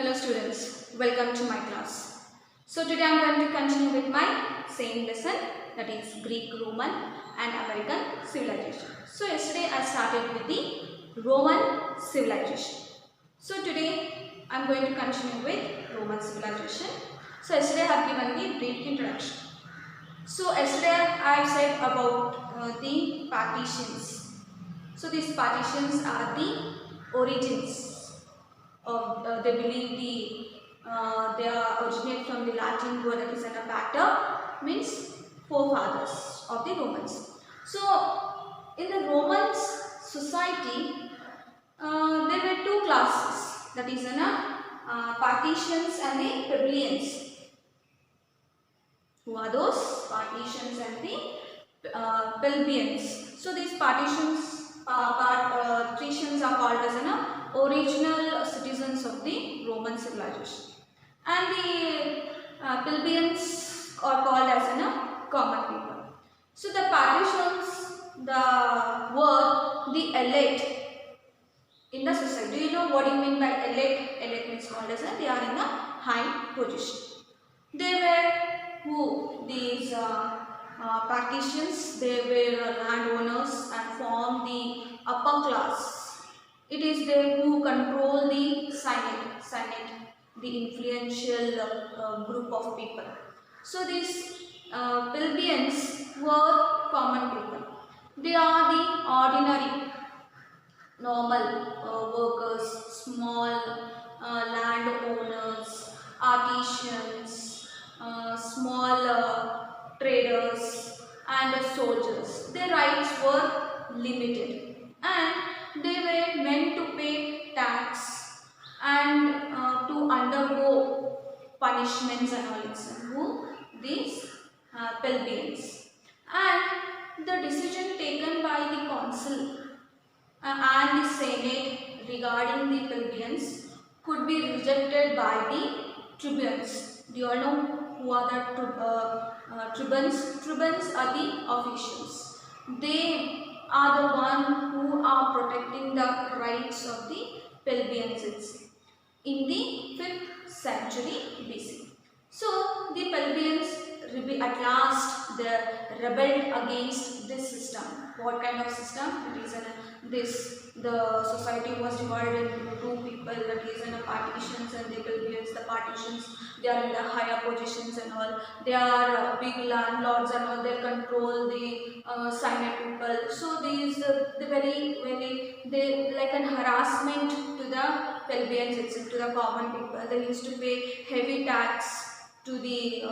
Hello students, welcome to my class. So today I am going to continue with my same lesson, that is Greek, Roman and American civilization. So yesterday I started with the Roman civilization. So today I am going to continue with Roman civilization. So yesterday I have given the brief introduction. So yesterday I have said about the partitions. So these partitions are the origins of they believe they are originate from the Latin word that is an pater, means forefathers of the Romans. So in the Romans society there were two classes, that is partitions and the plebeians. Who are those? Partitions and the plebeians. So these partitions are called as original citizens of the Roman civilization, and the plebeians are called as common people. So the partitions, the word, the elite in the society. Do you know what do you mean by elite? Elite means called as they are in the high position. They were who? These partitions, they were landowners and formed the upper class. It is they who control the Senate, the influential group of people. So these plebeians were common people. They are the ordinary, normal workers, small landowners, artisans, small traders and soldiers. Their rights were limited and they were meant to pay tax and to undergo punishments and all. Who? These plebeians. And the decision taken by the council and the senate regarding the plebeians could be rejected by the tribunes. Do you all know who are the tribunes? Tribunes are the officials. They are the one who are protecting the rights of the plebeians in the 5th century BC. So the plebeians at last they rebelled against this system. What kind of system? It is the society was divided into two people, that is partitions and the plebeians. The partitions, they are in the higher positions and all. They are big landlords and all. They control the Senate people. So these the very they like an harassment to the plebeians itself, to the common people. They used to pay heavy tax to the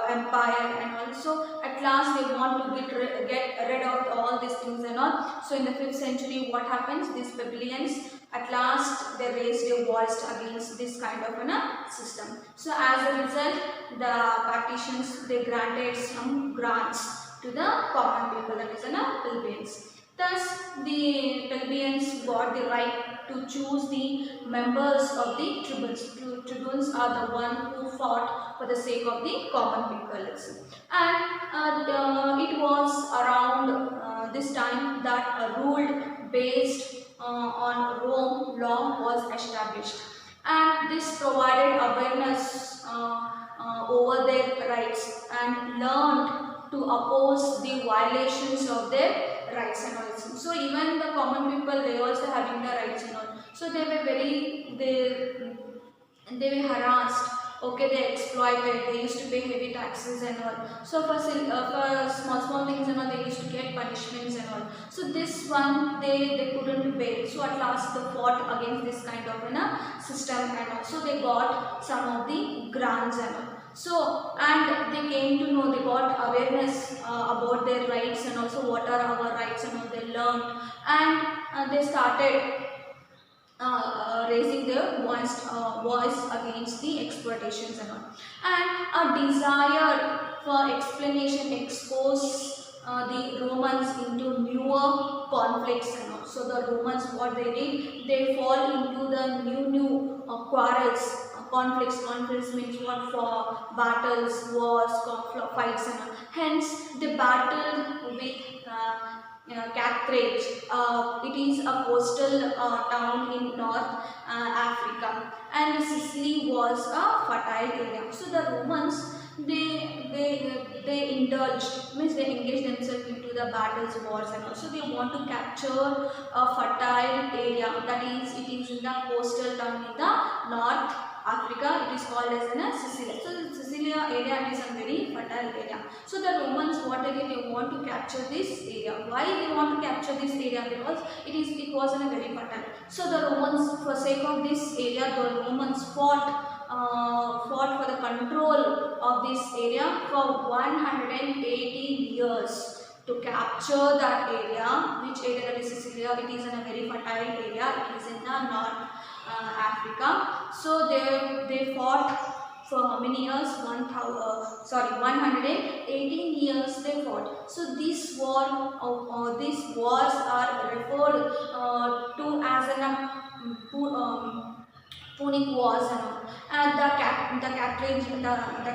empire, and also at last they want to get rid of all these things and all. So in the 5th century, what happens? These plebeians at last they raised their voice against this kind of system. So as a result, the partitions, they granted some grants to the common people, that is plebeians. Thus, the plebeians got the right to choose the members of the tribunes. Tribunes are the one who fought for the sake of the common people. And it was around this time that a rule based on Rome law was established. And this provided awareness over their rights and learned to oppose the violations of their rights and all. So even the common people, they also having the rights and all. So they were they were harassed. Okay, they exploited. They used to pay heavy taxes and all. So for small things and all, they used to get punishments and all. So this one they couldn't pay. So at last they fought against this kind of system and all. So they got some of the grants and all. So, and they came to know, they got awareness about their rights and also what are our rights and all. They learned and they started raising their voice against the exploitations and all. And a desire for explanation exposed the Romans into newer conflicts and all. So the Romans, what they did, they fall into the new quarrels. Conflicts means what? For battles, wars, fights and all. Hence they battled with Carthage. It is a coastal town in North Africa, and Sicily was a fertile area. So the Romans, they indulged, means they engaged themselves into the battles, wars, and also they want to capture a fertile area, that is, it is in the coastal town in the North Africa. It is called as Sicily. So the Sicilia area is a very fertile area. So the Romans, what again, they want to capture this area. Why they want to capture this area? Because it was in a very fertile. So the Romans, for sake of this area, the Romans fought for the control of this area for 180 years to capture that area. Which area? That is Sicilia. It is in a very fertile area. It is in the North Africa. So they fought for how many years? 118 years they fought. So this war, these wars are referred to as an Punic Wars and all. And the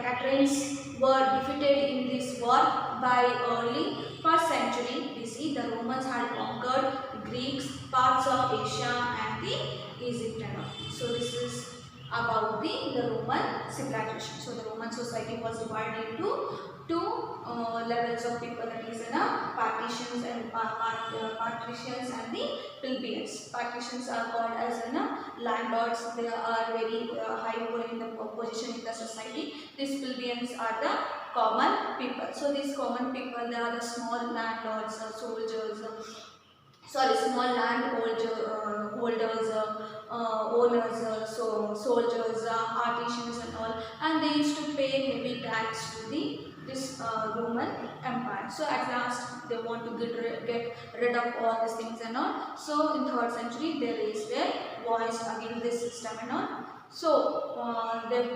Catharians were defeated in this war by early 1st century BC. The Romans had conquered Greeks, parts of Asia and the Egypt and all. So this is about the Roman civilization. So the Roman society was divided into two levels of people, that is patricians and patricians and the plebeians. Patricians are called as landlords. They are very high in the position in the society. These plebeians are the common people. So these common people, they are the small landlords, soldiers, small land holders, owners, so soldiers, artisans and all, and they used to pay heavy tax to this Roman Empire. So at last they want to get rid of all these things and all. So in 3rd century they raised their voice against this system and all. So they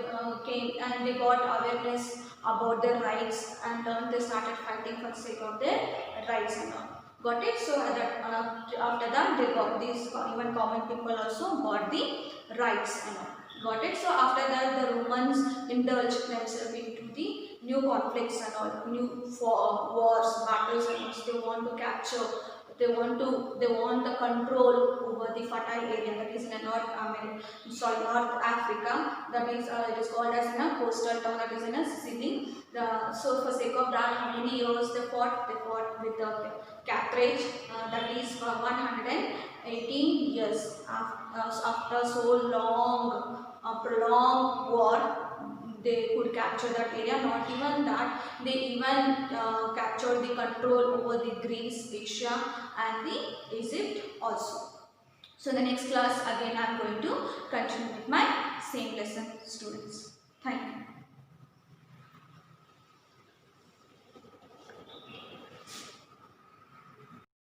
came and they got awareness about their rights, and then they started fighting for the sake of their rights and all. Got it? So after that they got these, even common people also got the rights and all. Got it? So after that the Romans indulged themselves into the new conflicts and all, new wars, battles and all. They want to capture, they want the control over the fertile area, that is in North Africa. That is it is called as a coastal town, that is in Sicily. So for sake of that, how many years they fought? They fought with the Carthage, that is for 118 years. After so long, prolonged war, they could capture that area. Not even that, they even captured the control over the Greece, Asia and the Egypt also. So the next class again I am going to continue with my same lesson, students.